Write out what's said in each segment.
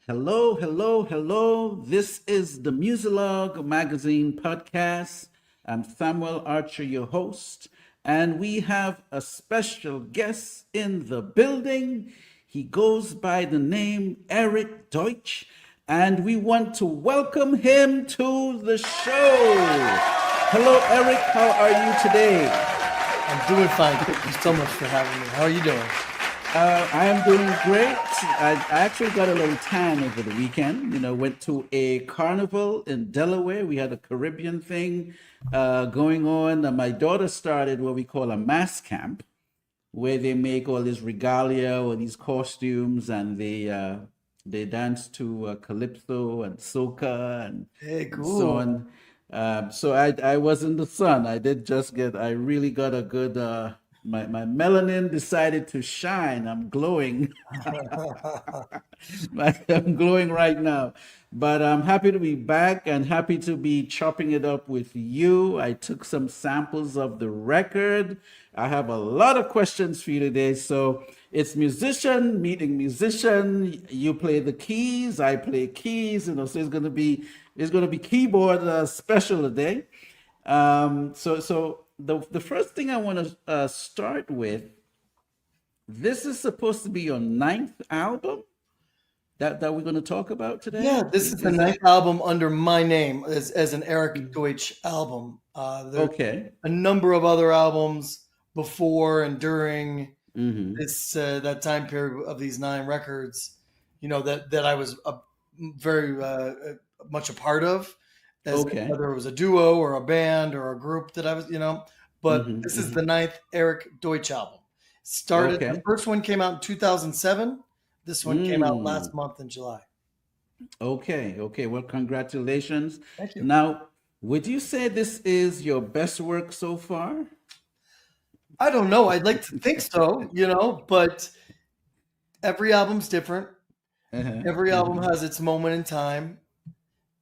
Hello, hello, hello. This is the Muzilog Magazine Podcast. I'm Samuel Archer, your host, and we have a special guest in the building. He goes by the name Erik Deutsch, and we want to welcome him to the show. Hello, Erik. How are you today? I'm doing fine. Thank you so much for having me. How are you doing? I am doing great. I actually got a little tan over the weekend. Went to a carnival in Delaware. We had a Caribbean thing going on. And my daughter started what we call a mass camp, where they make all this regalia or these costumes, and they dance to calypso and soca and Hey, so cool. on. So I was in the sun. I really got a good, my melanin decided to shine. I'm glowing. I'm glowing right now. But I'm happy to be back and happy to be chopping it up with you. I took some samples of the record. I have a lot of questions for you today. So it's musician meeting musician. You play the keys, I play keys. So it's gonna be keyboard special today. So the first thing I want to start with. This is supposed to be your ninth album that we're going to talk about today. Yeah, this is the Is ninth that album under my name as an Erik Deutsch album. There's okay? a number of other albums before and during Mm-hmm. this that time period of these 9 records, that I was very much a part of, as Okay. whether it was a duo or a band or a group that I was, But Mm-hmm. this is Mm-hmm. the ninth Erik Deutsch album. The Okay. first one came out in 2007. This one came out Mm. last month in July. Okay. Okay. Well, congratulations. Thank you. Now, would you say this is your best work so far? I don't know. I'd like to think so, but every album's different. Uh-huh. Every album Uh-huh. has its moment in time,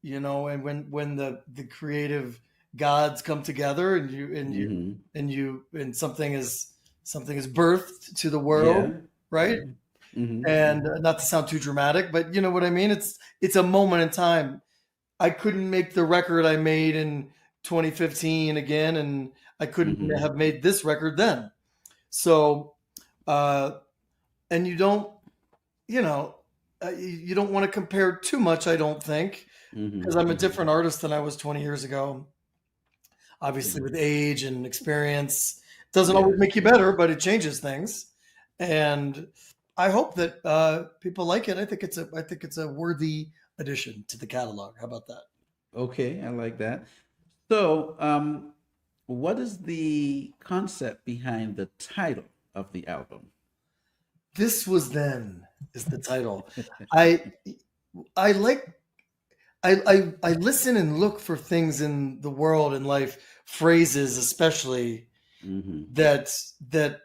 and when the creative gods come together Mm-hmm. and something is birthed to the world, Yeah. right? Yeah. Mm-hmm. And Mm-hmm. not to sound too dramatic, but you know what I mean? It's a moment in time. I couldn't make the record I made in 2015 again, and I couldn't Mm-hmm. have made this record then. So, uh, and you know, you don't want to compare too much, I don't think, because I'm a Mm-hmm. different artist than I was 20 years ago. Obviously, Mm-hmm. with age and experience, doesn't always Yes. make you better, but it changes things. And I hope that people like it. I think it's a worthy addition to the catalog. How about that? Okay. I like that. So, what is the concept behind the title of the album? This was then is the title. I I like I listen and look for things in the world and life, phrases especially Mm-hmm. that that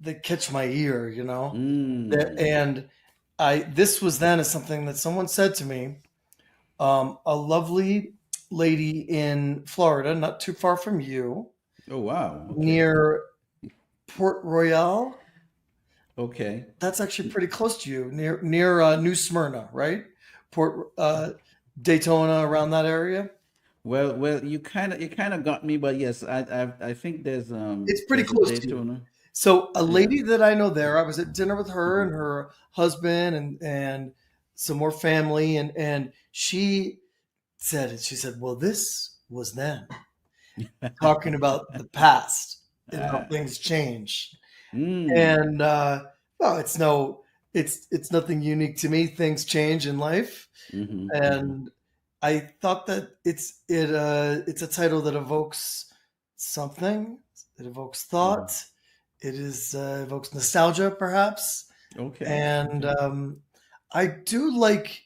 that catch my ear, That Mm. and I this was then is something that someone said to me. A lovely lady in Florida, not too far from you, Oh, wow. Okay. near Port Royal. Okay. That's actually pretty close to you, near New Smyrna, right? Port Daytona, around that area. Well, you kind of got me, but yes, I think there's It's pretty there's a close to you. Daytona. So a Yeah. lady that I know there, I was at dinner with her and her husband and some more family, and she said, "Well, this was then," talking about the past and how Ah. things change. Mm. And well, it's nothing unique to me. Things change in life, Mm-hmm. Mm-hmm. and I thought that it's a title that evokes something. It evokes Mm-hmm. thought. Evokes nostalgia, perhaps. Okay. And Okay. I do like,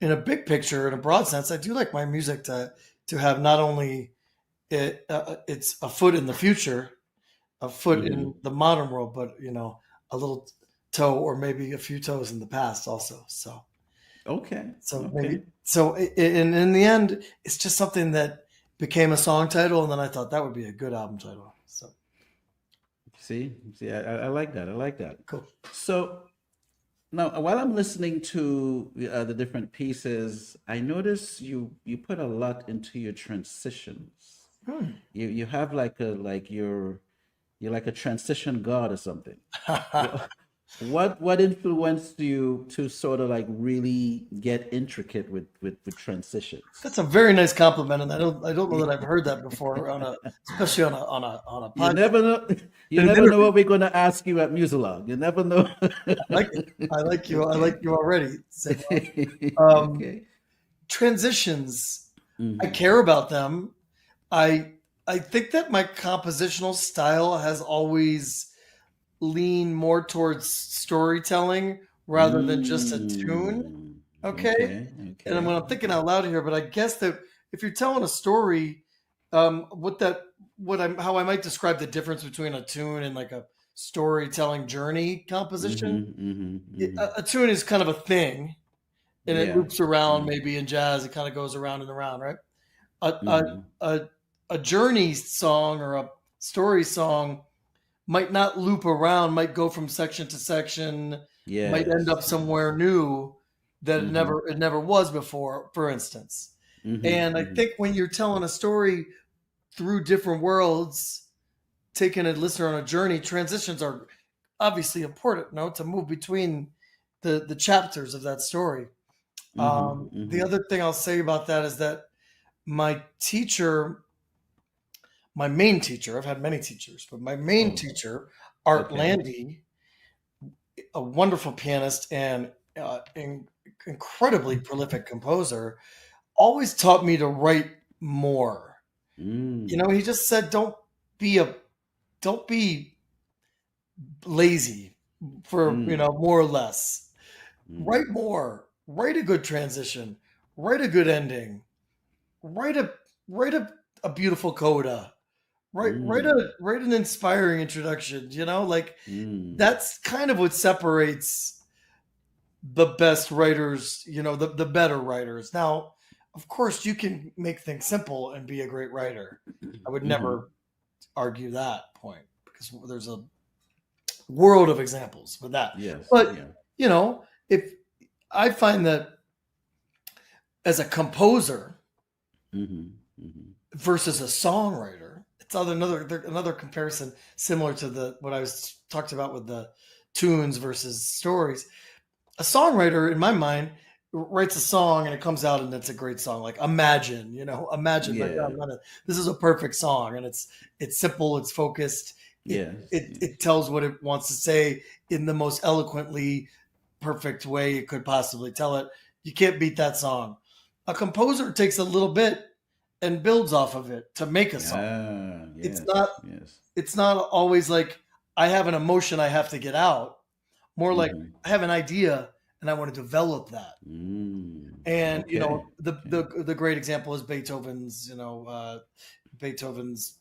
in a big picture, in a broad sense, I do like my music to have not only it's a foot in the future, a foot Mm-hmm. in the modern world, but a little toe or maybe a few toes in the past also. So Okay. so maybe Okay. so in the end, it's just something that became a song title, and then I thought that would be a good album title. So See, I like that. I like that. cool. So now, while I'm listening to the different pieces, I notice you put a lot into your transitions. Hmm. You have you're like a transition god or something. Wha- what influenced you to sort of like really get intricate with transitions? That's a very nice compliment, and I don't know that I've heard that before especially on a You podcast. never know. You In an never know interview. what we're going to ask you at Musilog. You never know. I like it. I like you. I like you already. So, um, Okay. transitions. I Hmm. care about them. I I think that my compositional style has always leaned more towards storytelling rather than just a tune. Mm. Okay. Okay. And Okay. when I'm thinking Okay. out loud here, but I guess that if you're telling a story, what that what I'm how I might describe the difference between a tune and like a storytelling journey composition. Mm-hmm. Mm-hmm. It, Mm-hmm. a tune is kind of a thing, and it Yeah. loops around. Yeah. Maybe in jazz, it kind of goes around and around, right? A a Mm-hmm. a, a journey song or a story song might not loop around, might go from section to section, might end Yes. up Yes. somewhere new that it Mm-hmm. never was before, for instance. Mm-hmm. And I Mm-hmm. think when you're telling a story through different worlds, taking a listener on a journey, transitions are obviously important, no, to move between the chapters of that story. Mm-hmm. The Mm-hmm. other thing I'll say about that is that my teacher, my main teacher, I've had many teachers, but my main Oh, teacher, Art okay. Landy, a wonderful pianist and incredibly prolific composer, always taught me to write more. You know, Mm. he just said, be a don't be lazy for Mm. more or less. Mm. Write more. Write a good transition. Write a good ending. Write a write a beautiful coda. Mm. Write an inspiring introduction. Like Mm. that's kind of what separates the best writers, the better writers. Now, of course, you can make things simple and be a great writer. I would Mm-hmm. never argue that point because there's a world of examples with that. Yes. But, Yeah. if I find that as a composer Mm-hmm. Mm-hmm. versus a songwriter, it's another comparison similar to the what I was talked about with the tunes versus stories. A songwriter, in my mind, writes a song and it comes out and it's a great song. Like Imagine. Right Yeah. this is a perfect song, and it's simple, it's focused, it Yes. it Yes. it tells what it wants to say in the most eloquently perfect way it could possibly tell it. You can't beat that song. A composer takes a little bit and builds off of it to make a song. Ah. It's Yes. not Yes. it's not always like I have an emotion I have to get out. More like Mm-hmm. I have an idea and I want to develop that. Mm. And Okay. the Okay. the great example is Beethoven's, Beethoven's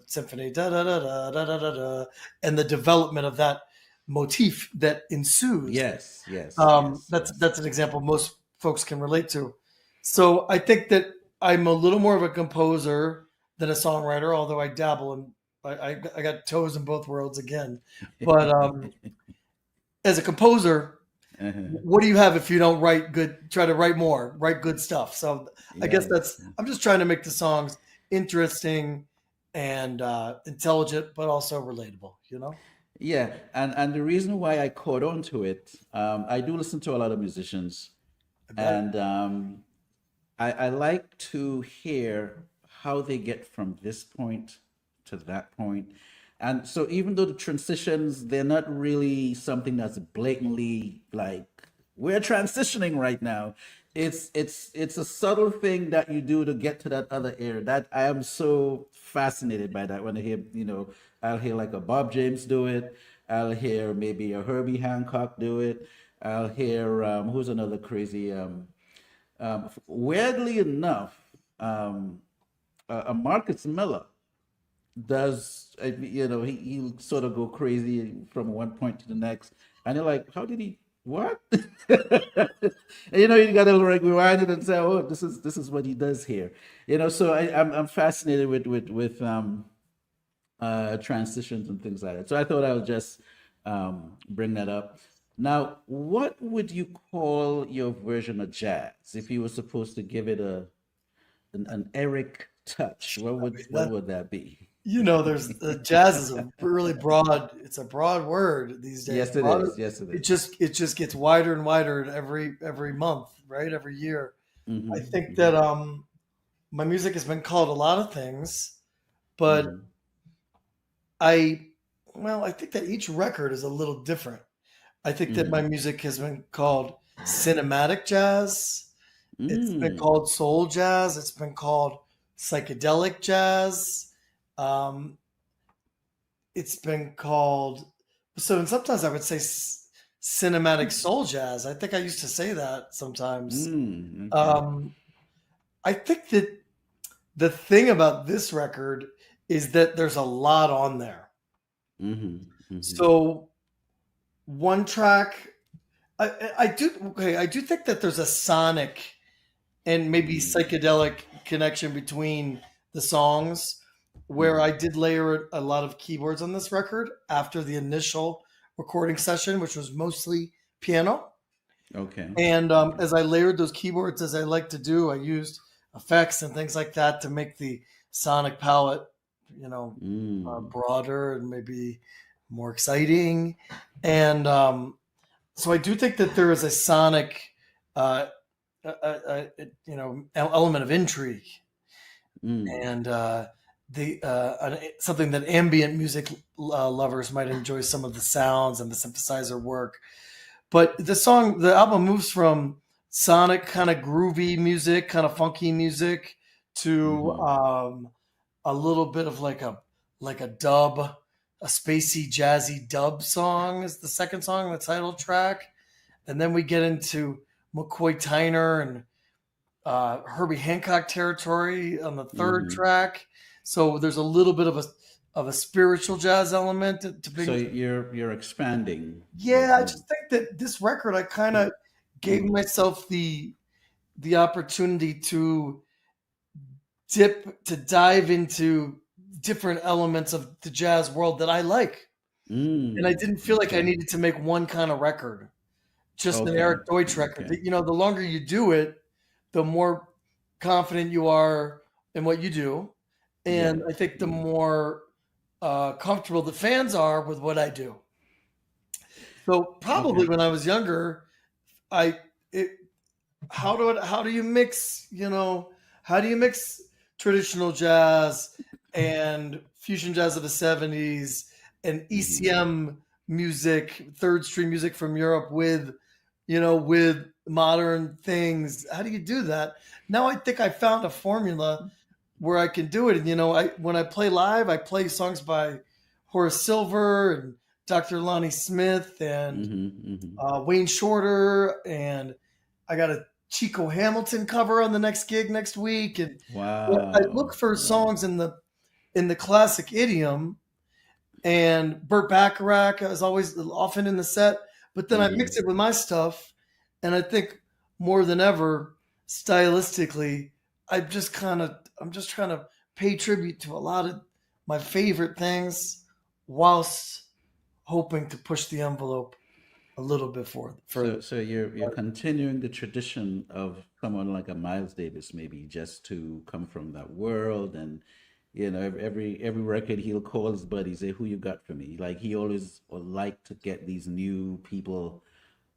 symphony, da da da da da da da da, and the development of that motif that ensues. Yes. Yes. Yes. Yes. That's an example most folks can relate to. So I think that I'm a little more of a composer than a songwriter, although I dabble in. I got toes in both worlds again, but as a composer, Uh-huh. what do you have if you don't write good? Try to write more, write good stuff. So I guess Yes. I'm just trying to make the songs interesting and intelligent, but also relatable. Yeah, and the reason why I caught on to it, I do listen to a lot of musicians, I bet. and I like to hear how they get from this point to that point. And so even though the transitions, they're not really something that's blatantly like we're transitioning right now. It's a subtle thing that you do to get to that other area. That I am so fascinated by that when I hear, I'll hear like a Bob James do it. I'll hear maybe a Herbie Hancock do it. I'll hear who's another crazy weirdly enough, a Marcus Miller does, he sort of go crazy from one point to the next, and you're like, how did he? What? And, you got to like rewind it and say, "Oh, this is what he does here." So I'm fascinated with transitions and things like that. So I thought I would just bring that up. Now, what would you call your version of jazz if you were supposed to give it an Eric touch? What I would mean, what would that be? there's jazz is a really broad. It's a broad word these days. Yes, it is. Yes, it It is. just gets wider and wider every month, right? Every year. I Mm-hmm, think mm-hmm, that my music has been called a lot of things, but mm-hmm, I I think that each record is a little different. I think that my mm-hmm, music has been called cinematic jazz. It's been mm, called soul jazz. It's been called psychedelic jazz. Um, it's been called and sometimes I would say cinematic soul jazz. I think I used to say that sometimes. okay. Um, I think that the thing about this record is that there's a lot on there. Mm-hmm, mm-hmm, So one track, I do think that there's a sonic and maybe mm-hmm, psychedelic connection between the songs where I mm-hmm. did layer a lot of keyboards on this record after the initial recording session, which was mostly piano. Okay. And Okay. as I layered those keyboards, as I like to do, I used effects and things like that to make the sonic palette, Mm, broader and maybe more exciting. And so I do think that there is a sonic, uh, element of intrigue mm, and something that ambient music lovers might enjoy some of the sounds and the synthesizer work. But the album moves from sonic kind of groovy music, kind of funky music, to mm-hmm, a little bit of like a dub, a spacey jazzy dub song is the second song, the title track, and then we get into McCoy Tyner and Herbie Hancock territory on the third mm-hmm. track. So there's a little bit of a spiritual jazz element to So bring. you're expanding Yeah, I the just think that this record, I kind yeah. of gave Mm-hmm, myself the opportunity to dive into different elements of the jazz world that I like, and I didn't feel like I okay. needed to make one kind of record, just an Okay. Eric Deutsch record. Okay. The longer you do it, the more confident you are in what you do, Yeah. and I think the Yeah. more comfortable the fans are with what I do. So Okay. probably when I was younger, I it how do you mix how do you mix traditional jazz and fusion jazz of the 70s and Mm-hmm. ECM music, third stream music from Europe with modern things? How do you do that? Now I think I found a formula where I can do it. And I when I play live, I play songs by Horace Silver and Dr. Lonnie Smith and Mm-hmm. Mm-hmm. Wayne Shorter, and I got a Chico Hamilton cover on the next gig next week. And I Wow. look for Wow. songs in the classic idiom, and Burt Bacharach is always often in the set, but then I Mm-hmm. mix it with my stuff, and I think more than ever, stylistically, I'm just trying to pay tribute to a lot of my favorite things, whilst hoping to push the envelope a little bit further. So you're continuing the tradition of someone like a Miles Davis, maybe just to come from that world, and every record he'll call his buddies, say, "Who you got for me?" Like he always would like to get these new people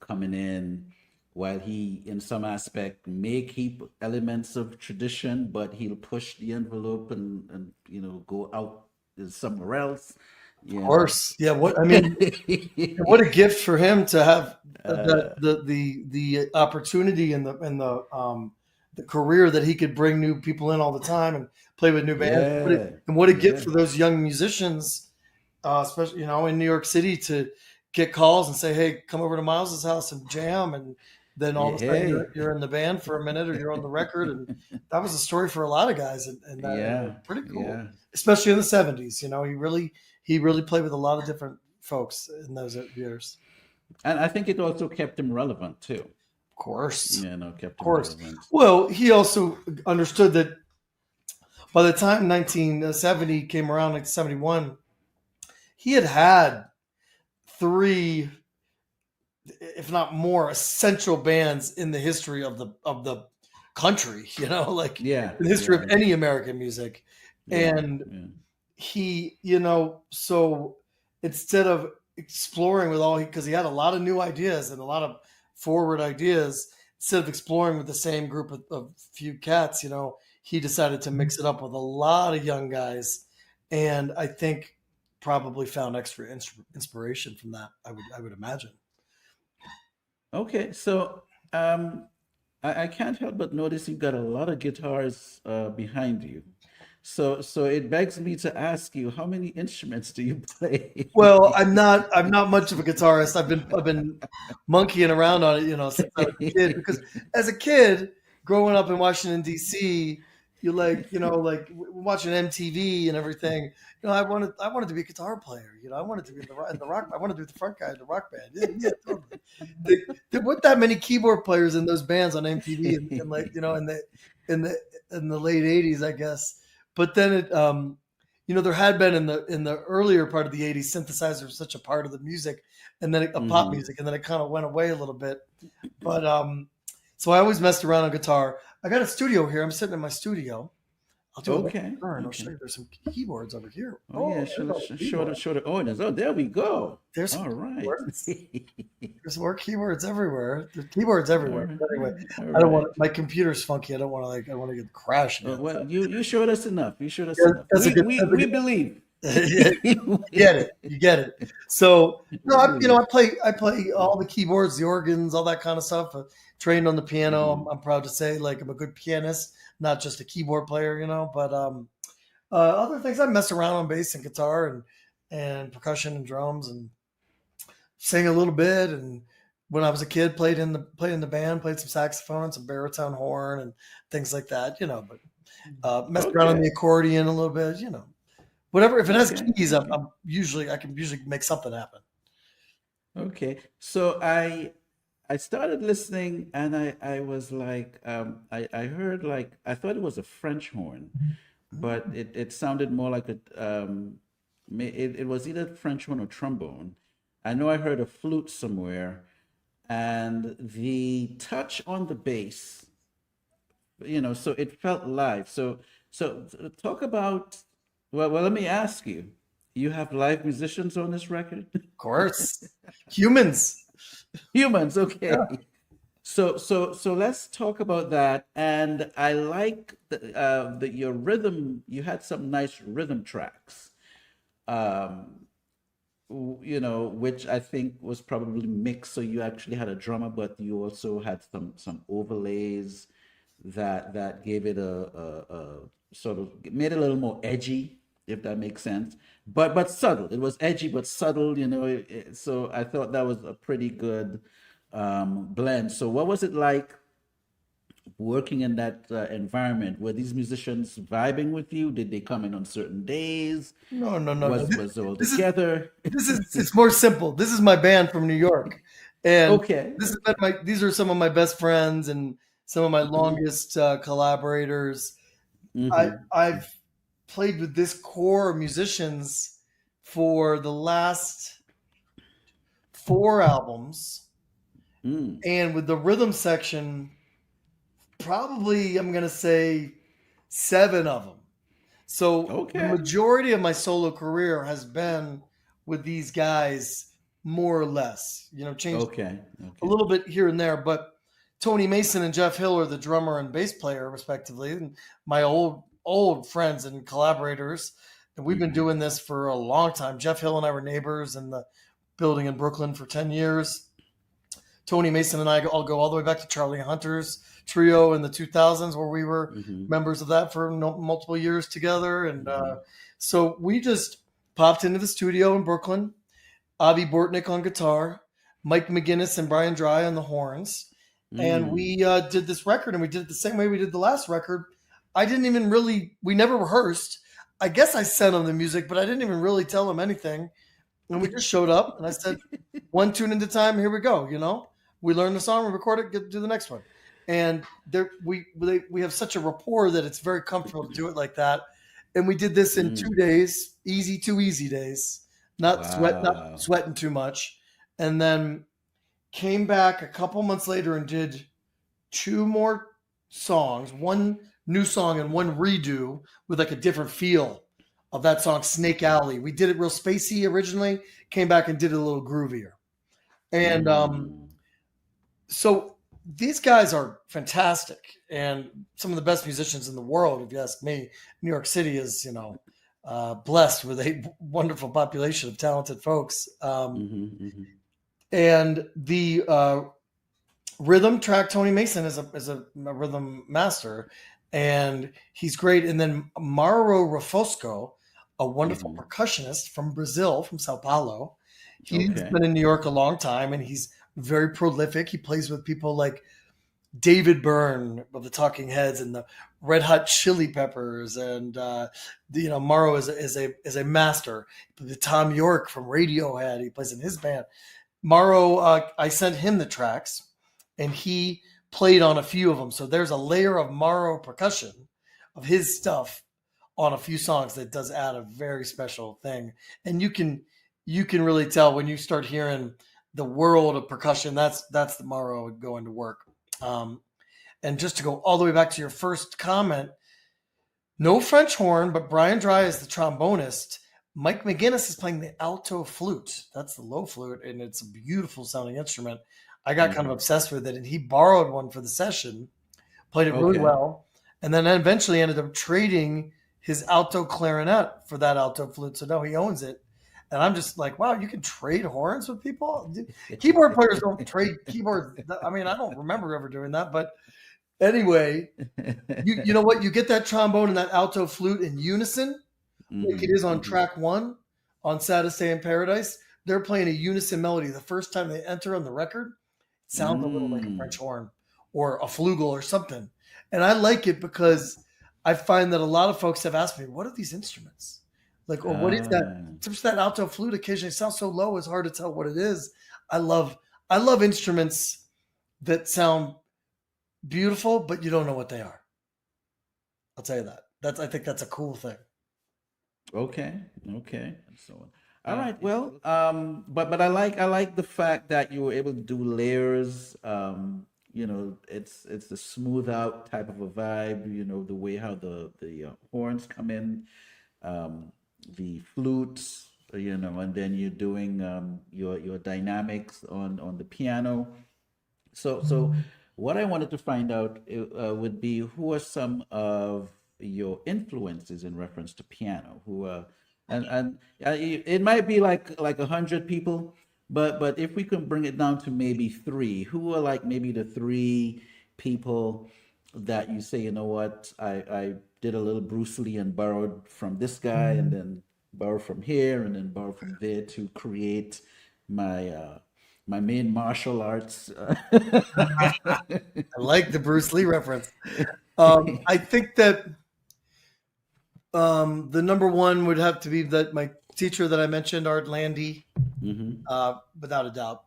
coming in, while he, in some aspect, may keep elements of tradition, but he'll push the envelope and go out somewhere else. Of You know. course, yeah. What a gift for him to have uh, the opportunity and the career that he could bring new people in all the time and play with new bands. yeah, And what a gift yeah. for those young musicians, especially in New York City, to get calls and say, "Hey, come over to Miles's house and jam," and then all Yeah, of a sudden hey, you're in the band for a minute or you're on the record, and that was a story for a lot of guys, and that yeah, pretty cool, yeah. especially in the '70s. He really played with a lot of different folks in those years. And I think it also kept him relevant too. Of course. You know, kept Of him course. relevant. Well, he also understood that by the time 1970 came around, like 71, he had three, if not more, essential bands in the history of the country. You know, like Yeah. the history of Yeah. any American music. Yeah. And Yeah. he, you know, so instead of exploring with all, because he had a lot of new ideas and a lot of forward ideas, instead of exploring with the same group of few cats, you know, he decided to mix it up with a lot of young guys, and I think probably found extra inspiration from that. I would imagine. Okay, so I can't help but notice you've got a lot of guitars behind you. So it begs me to ask you, how many instruments do you play? Well, I'm not much of a guitarist. I've been monkeying around on it, you know, since I was a kid. Because as a kid, growing up in Washington D.C., you like, you know, like watching MTV and everything. You know, I wanted to be a guitar player. You know, I wanted to be in the rock. I wanted to be the front guy in the rock band. Yeah, totally. There weren't that many keyboard players in those bands on MTV, and like, you know, in the late '80s, I guess. But then it, you know, there had been in the earlier part of the '80s, synthesizers were such a part of the music, and then pop Hmm. music, and then it kind of went away a little bit. But so I always messed around on guitar. I got a studio here. I'm sitting in my studio. I'll do a Okay, turn. I'll okay. show you. There's some keyboards over here. Oh yeah, There's all the show keyboards. the audience. Oh, there we go. There's some All right. keyboards. There's more keyboards everywhere. There's keyboards All everywhere. right. But anyway, All I don't right. want my computer's funky. I don't want to I want to get crashing. Well, you showed us enough. You showed us Yeah, enough. that's a good. That's a We good. believe. Yeah, you get it. You get it. So no, We you know, believe. I play all the keyboards, the organs, all that kind of stuff. Trained on the piano. Hmm. I'm proud to say, like, I'm a good pianist, not just a keyboard player, you know. But other things, I mess around on bass and guitar and percussion and drums and sing a little bit. And when I was a kid, played in the band, played some saxophone, some baritone horn, and things like that, you know. But messed around on Okay. the accordion a little bit, you know. Whatever, if it has Okay. keys, Okay. I can usually make something happen. Okay. So I started listening and I was like I heard like I thought it was a French horn, but it sounded more like it was either French horn or trombone. I know I heard a flute somewhere, and the touch on the bass, you know, so it felt live. So talk about well, let me ask you. You have live musicians on this record? Of course, humans. Humans, okay. Yeah. So let's talk about that. And I like your rhythm. You had some nice rhythm tracks, um, you know, which I think was probably mixed. So you actually had a drummer, but you also had some overlays that gave it a sort of made it a little more edgy, if that makes sense. But subtle. It was edgy but subtle, you know. So I thought that was a pretty good blend. So what was it like working in that environment? Were these musicians vibing with you? Did they come in on certain days? No, no, no, no. Was it all This is together? it's more simple. This is my band from New York, and Okay. this has been these are some of my best friends and some of my longest collaborators. Mm-hmm. I've played with this core of musicians for the last 4 albums, Mm. and with the rhythm section, probably I'm gonna say 7 of them. So the Okay. majority of my solo career has been with these guys, more or less. You know, changed Okay. a Okay. little bit here and there, but Tony Mason and Jeff Hill are the drummer and bass player, respectively, and my old friends and collaborators. And we've been Mm-hmm. doing this for a long time. Jeff Hill and I were neighbors in the building in Brooklyn for 10 years. Tony Mason and I all go all the way back to Charlie Hunter's trio in the 2000s, where we were Mm-hmm. members of that for multiple years together. And Mm-hmm. so we just popped into the studio in Brooklyn. Avi Bortnick on guitar, Mike McGinnis and Brian Dry on the horns. And Mm. we did this record, and we did it the same way we did the last record. We never rehearsed. I guess I sent him the music, but I didn't even really tell him anything. And we just showed up, and I said, one tune at a time, here we go, We learn the song, we record it, get to do the next one. And we have such a rapport that it's very comfortable to do it like that. And we did this in 2 days, two easy days, not sweating too much. And then came back a couple months later and did 2 more songs, one new song and one redo with like a different feel of that song, Snake Alley. We did it real spacey originally, came back and did it a little groovier. And so these guys are fantastic and some of the best musicians in the world, if you ask me. New York City is, blessed with a wonderful population of talented folks. And the rhythm track, Tony Mason is a rhythm master, and he's great. And then Mauro Refosco, a wonderful percussionist from Brazil, from Sao Paulo. He's been in New York a long time, and he's very prolific. He plays with people like David Byrne of the Talking Heads and the Red Hot Chili Peppers, and Mauro is a master. The Tom York from Radiohead, he plays in his band. Mauro, I sent him the tracks, and he played on a few of them. So there's a layer of Mauro percussion of his stuff on a few songs that does add a very special thing. And you can really tell when you start hearing the world of percussion, that's the Mauro going to work. And just to go all the way back to your first comment, no French horn, but Brian Dry is the trombonist. Mike McGinnis is playing the alto flute. That's the low flute, and it's a beautiful sounding instrument. I got kind of obsessed with it, and he borrowed one for the session, played it really well, and then eventually ended up trading his alto clarinet for that alto flute. So now he owns it. And I'm just like, wow, you can trade horns with people? Keyboard players don't trade keyboards. I mean, I don't remember ever doing that. But anyway, you know what? You get that trombone and that alto flute in unison, like it is on track 1 on Saddest Day in Paradise. They're playing a unison melody. The first time they enter on the record, it sounds a little like a French horn or a flugel or something. And I like it because I find that a lot of folks have asked me, what are these instruments? Like, or what is that? Just that alto flute occasionally sounds so low, it's hard to tell what it is. I love instruments that sound beautiful, but you don't know what they are. I'll tell you that. I think that's a cool thing. Okay. So, all right. Well, but I like the fact that you were able to do layers. It's the smooth out type of a vibe. The way how the horns come in, the flutes, and then you're doing your dynamics on the piano. So what I wanted to find out would be who are some of your influences in reference to piano, and it might be like 100 people, but if we can bring it down to maybe 3, who are like maybe the 3 people that you say, you know what, I did a little Bruce Lee and borrowed from this guy, and then borrow from here, and then borrow from there to create my main martial arts. I like the Bruce Lee reference. I think that the number one would have to be that my teacher that I mentioned, Art Landy, without a doubt.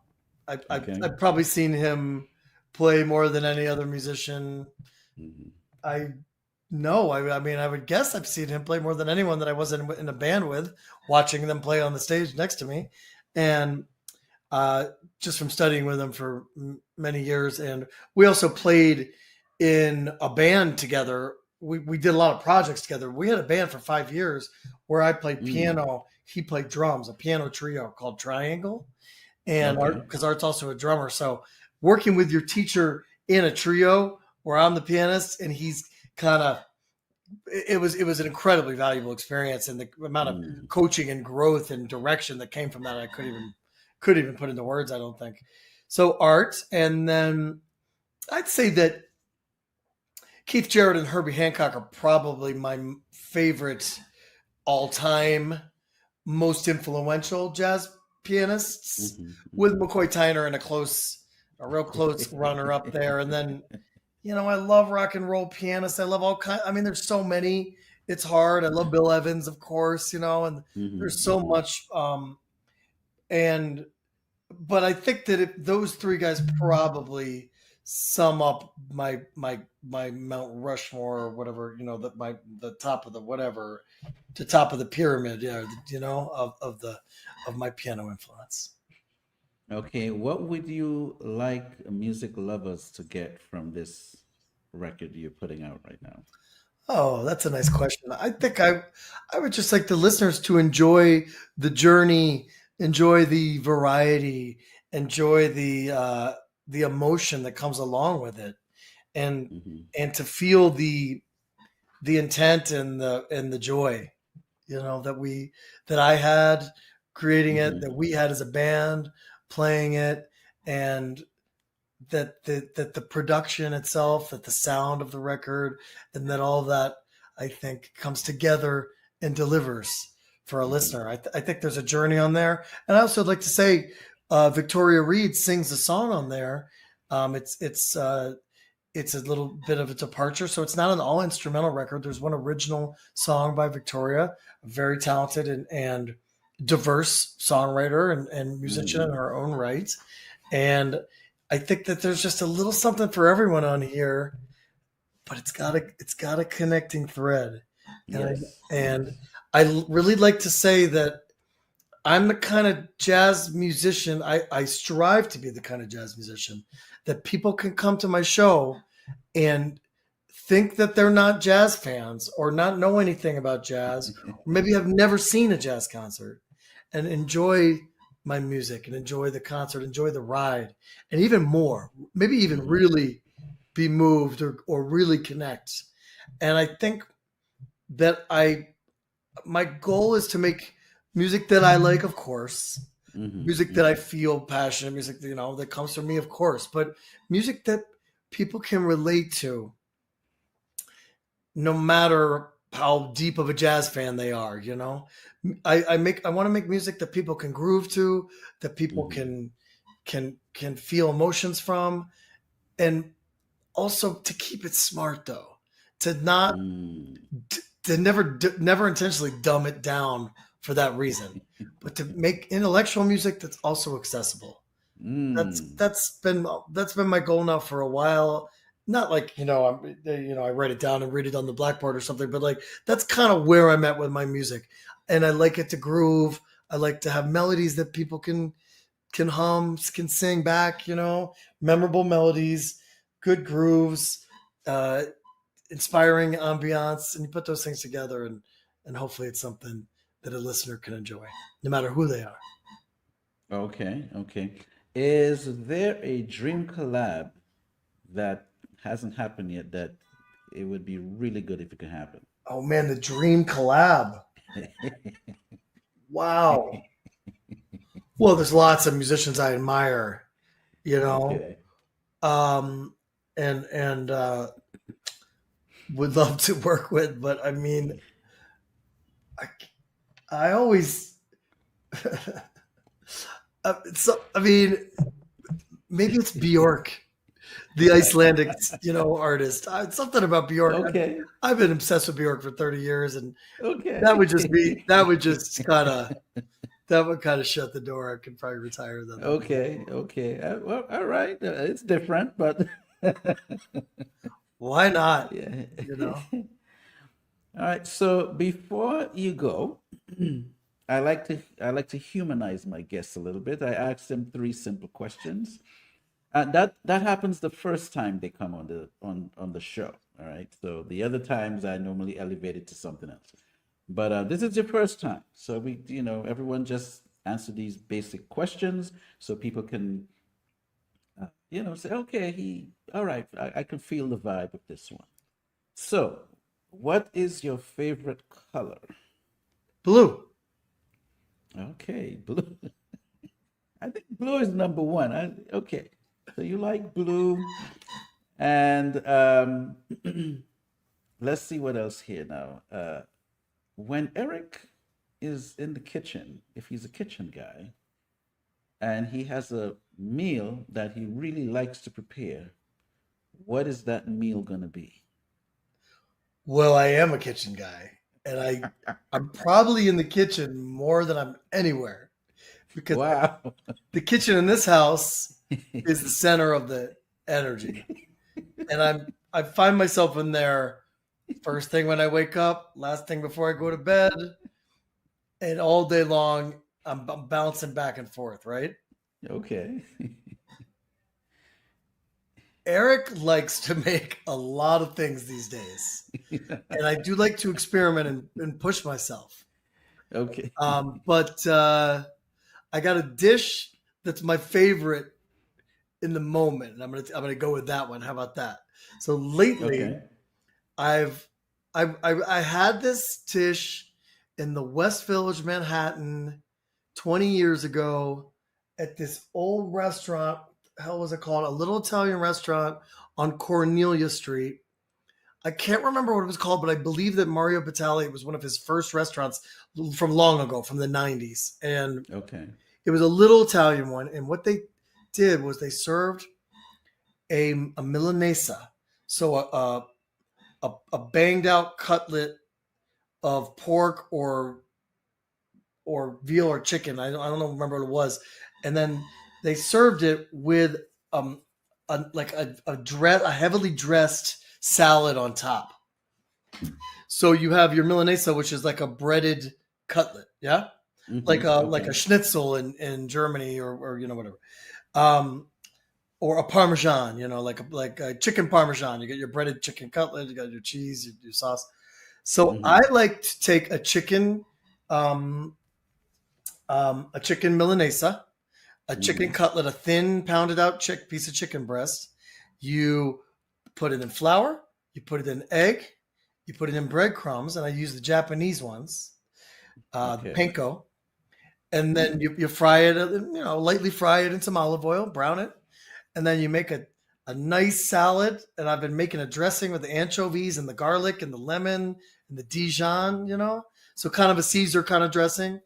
I've probably seen him play more than any other musician. I mean, I would guess I've seen him play more than anyone that I wasn't in a band with, watching them play on the stage next to me. And just from studying with him for many years. And we also played in a band together. We did a lot of projects together. We had a band for 5 years where I played piano, he played drums, a piano trio called Triangle. And because Art's also a drummer. So working with your teacher in a trio where I'm the pianist and he's it was an incredibly valuable experience, and the amount of coaching and growth and direction that came from that, I couldn't even put into words, I don't think. So Art, and then I'd say that Keith Jarrett and Herbie Hancock are probably my favorite all-time, most influential jazz pianists, with McCoy Tyner and a real close runner up there. And then, I love rock and roll pianists. I love all kinds. I mean, there's so many. It's hard. I love Bill Evans, of course, and there's so much and but I think that those three guys probably sum up my Mount Rushmore or whatever, the top of the whatever, the top of the pyramid, of my piano influence. Okay, what would you like music lovers to get from this record you're putting out right now? Oh, that's a nice question. I think I would just like the listeners to enjoy the journey, enjoy the variety, enjoy the emotion that comes along with it, and Hmm. and to feel the intent and the joy, that I had creating it, that Hmm. we had as a band playing it, and that the production itself, that the sound of the record, and that all that, I think, comes together and delivers for a Hmm. listener. I think there's a journey on there, and I also like to say, Victoria Reed sings a song on there. It's a little bit of a departure, so it's not an all instrumental record. There's one original song by Victoria, a very talented and diverse songwriter and musician in Hmm. her own right. And I think that there's just a little something for everyone on here, but it's got a connecting thread. And Yes, and yes. I really like to say that I'm the kind of jazz musician. I strive to be the kind of jazz musician that people can come to my show and think that they're not jazz fans or not know anything about jazz, or maybe have never seen a jazz concert, and enjoy my music and enjoy the concert, enjoy the ride, and even more, maybe even Hmm. really be moved or really connect. And I think that my goal is to make music that I like, of course, Hmm. music that I Hmm. feel passionate, music that comes from me, of course, but music that people can relate to, no matter how deep of a jazz fan they are. I want to make music that people can groove to, that people Hmm. can feel emotions from, and also to keep it smart, though, to not Mm. to never intentionally dumb it down for that reason, but to make intellectual music that's also accessible. That's Mm. that's been that's been my goal now for a while. Not like, I write it down and read it on the blackboard or something, but like that's kind of where I'm at with my music. And I like it to groove. I like to have melodies that people can hum, can sing back, memorable melodies, good grooves, uh, inspiring ambiance, and you put those things together, and hopefully it's something that a listener can enjoy, no matter who they are. Okay, okay. Is there a dream collab that hasn't happened yet that it would be really good if it could happen? Oh man, the dream collab. Wow. Well, there's lots of musicians I admire, you know, Okay. um, and would love to work with, but I mean, I, I always, I mean, maybe it's Bjork, the Icelandic, artist. Something about Bjork. Okay. I've been obsessed with Bjork for 30 years, and Okay. that would kind of shut the door. I could probably retire then. Okay. Okay. Well, all right. It's different, but Why not? yeah. You know. All right. So before you go, I like to humanize my guests a little bit. I ask them three simple questions. That happens the first time they come on the show. All right. So the other times I normally elevate it to something else. But this is your first time, so everyone just answer these basic questions so people can say, okay, all right, I can feel the vibe of this one. So, what is your favorite color? Blue. Okay, blue. I think blue is number one. Okay, so you like blue, and let's see what else here now. When Eric is in the kitchen, if he's a kitchen guy, and he has a meal that he really likes to prepare, what is that meal going to be? Well, I am a kitchen guy, and I'm probably in the kitchen more than I'm anywhere, because Wow. the kitchen in this house is the center of the energy. And I find myself in there first thing when I wake up, last thing before I go to bed, and all day long I'm bouncing back and forth, right? Okay. Erik likes to make a lot of things these days. And I do like to experiment and push myself. Okay. But I got a dish that's my favorite in the moment, and I'm gonna go with that one. How about that? So lately, Okay. I had this dish in the West Village, Manhattan, 20 years ago, at this old restaurant. Hell was it called? A little Italian restaurant on Cornelia Street. I can't remember what it was called, but I believe that Mario Batali was one of his first restaurants from long ago, from the 90s. And Okay. it was a little Italian one. And what they did was they served a milanesa. So a banged out cutlet of pork or veal or chicken. I don't know, remember what it was. And then they served it with a heavily dressed salad on top. So you have your milanesa, which is like a breaded cutlet, yeah, like a schnitzel in Germany or whatever, or a parmesan, like a chicken parmesan. You get your breaded chicken cutlet, you got your cheese, your sauce. So I like to take a chicken milanesa, a chicken cutlet, a thin pounded out piece of chicken breast. You put it in flour, you put it in egg, you put it in breadcrumbs, and I use the Japanese ones, the panko, and then you fry it, lightly fry it in some olive oil, brown it, and then you make a nice salad. And I've been making a dressing with the anchovies and the garlic and the lemon and the Dijon, so kind of a Caesar kind of dressing.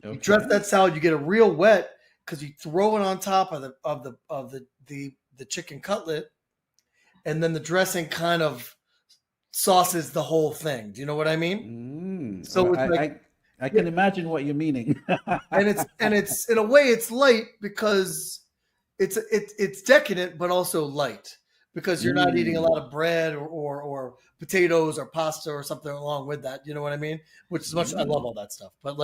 Okay. You dress that salad, you get it real wet because you throw it on top of the chicken cutlet, and then the dressing kind of sauces the whole thing. Do you know what I mean? So it's I can imagine what you're meaning. and it's in a way it's light because it's decadent but also light because you're not eating a lot of bread or potatoes or pasta or something along with that. You know what I mean? Which is much I love all that stuff, but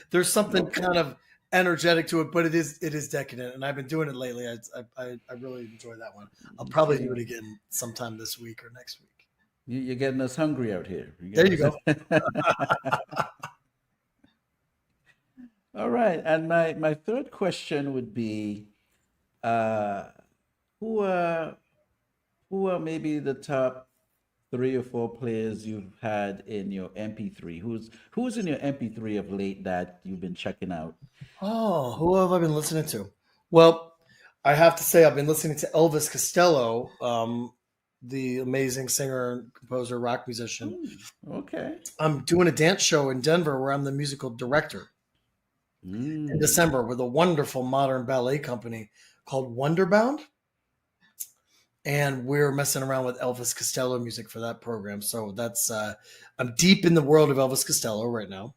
there's something kind of energetic to it, but it is decadent, and I've been doing it lately. I really enjoy that one. I'll probably do it again sometime this week or next week. You're getting us hungry out here. There you go. All right, and my third question would be, who are maybe the top 3 or 4 players you've had in your MP3? Who's in your MP3 of late that you've been checking out? Oh, who have I been listening to? Well, I have to say I've been listening to Elvis Costello, the amazing singer, composer, rock musician. Okay. I'm doing a dance show in Denver where I'm the musical director in December with a wonderful modern ballet company called Wonderbound. And we're messing around with Elvis Costello music for that program. So that's I'm deep in the world of Elvis Costello right now.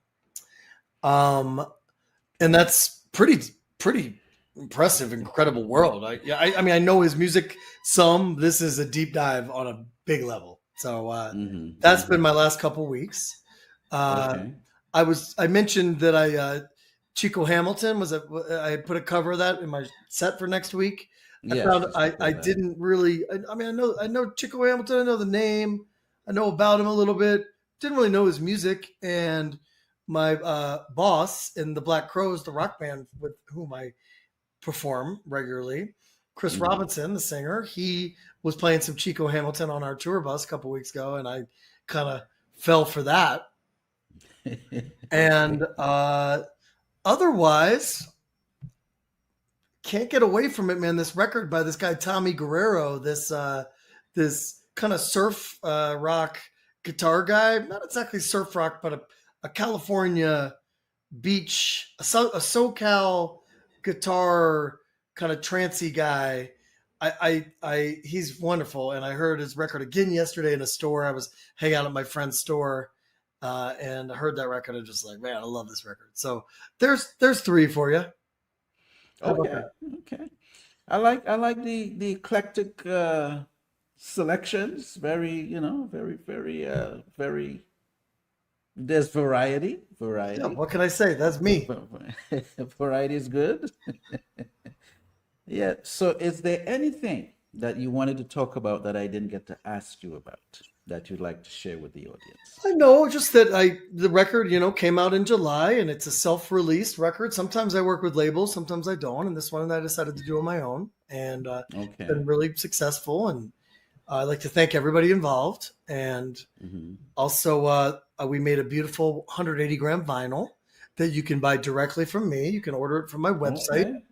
And that's pretty impressive, incredible world. I mean, I know his music some. This is a deep dive on a big level. So that's been my last couple weeks. I mentioned that Chico Hamilton I put a cover of that in my set for next week. I didn't really. I mean, I know Chico Hamilton. I know the name. I know about him a little bit. Didn't really know his music. And my boss in the Black Crowes, the rock band with whom I perform regularly, Chris Robinson, the singer, he was playing some Chico Hamilton on our tour bus a couple weeks ago, and I kind of fell for that. And otherwise, can't get away from it, man. This record by this guy Tommy Guerrero, this kind of surf rock guitar guy, not exactly surf rock, but a California beach, a SoCal guitar kind of trancy guy. He's wonderful, and I heard his record again yesterday in a store. I was hanging out at my friend's store, and I heard that record. I'm just like, man, I love this record. So there's three for you. How about Okay, that? okay. I like the eclectic selections. Very, very. There's variety. Yeah, Variety. what can I say? That's me. Variety is good. Yeah. So, is there anything that you wanted to talk about that I didn't get to ask you about that you'd like to share with the audience? I know, just that the record, came out in July and it's a self-released record. Sometimes I work with labels, sometimes I don't, and this one I decided to do on my own, and it's Okay. been really successful. And I'd like to thank everybody involved. And Hmm. also, we made a beautiful 180-gram vinyl that you can buy directly from me. You can order it from my website. Okay.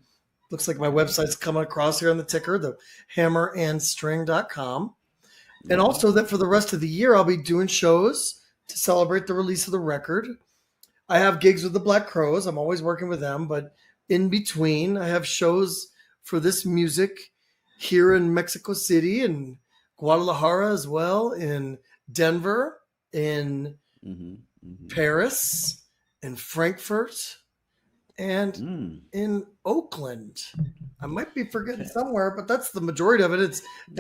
Looks like my Okay. website's coming across here on the ticker, the hammerandstring.com. And Yeah. also that for the rest of the year, I'll be doing shows to celebrate the release of the record. I have gigs with the Black Crows. I'm always working with them, but in between, I have shows for this music here in Mexico City and Guadalajara as well, in Denver, in Hmm. Hmm. Paris, in Frankfurt, and Mm. in Oakland. I might be forgetting Okay. somewhere, but that's the majority of it. Yeah.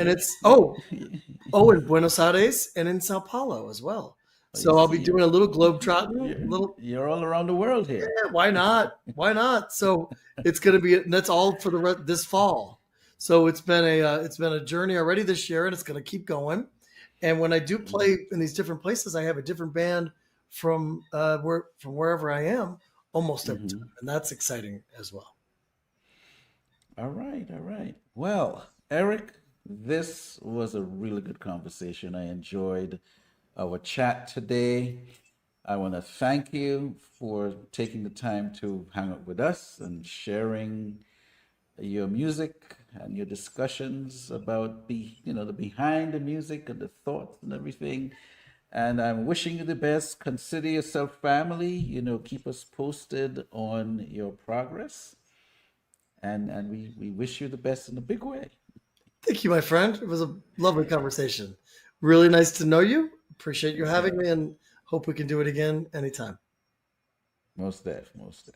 It's Yeah. in Buenos Aires and in Sao Paulo as well. You So I'll be see, doing a little globe trotting, you're, little. you're all around the world here. Yeah, why not? Why not? So it's going to be, and that's all for this fall. So it's been a journey already this year, and it's going to keep going. And when I do play in these different places, I have a different band from wherever I am almost every Hmm. time, and that's exciting as well. All right, all right. Well, Eric, this was a really good conversation. I enjoyed our chat today. I want to thank you for taking the time to hang out with us and sharing your music and your discussions about the behind the music and the thoughts and everything. And I'm wishing you the best. Consider yourself family. Keep us posted on your progress. And we wish you the best in a big way. Thank you, my friend. It was a lovely conversation. Really nice to know you. Appreciate you Yeah, having me, and hope we can do it again anytime. most def, most def.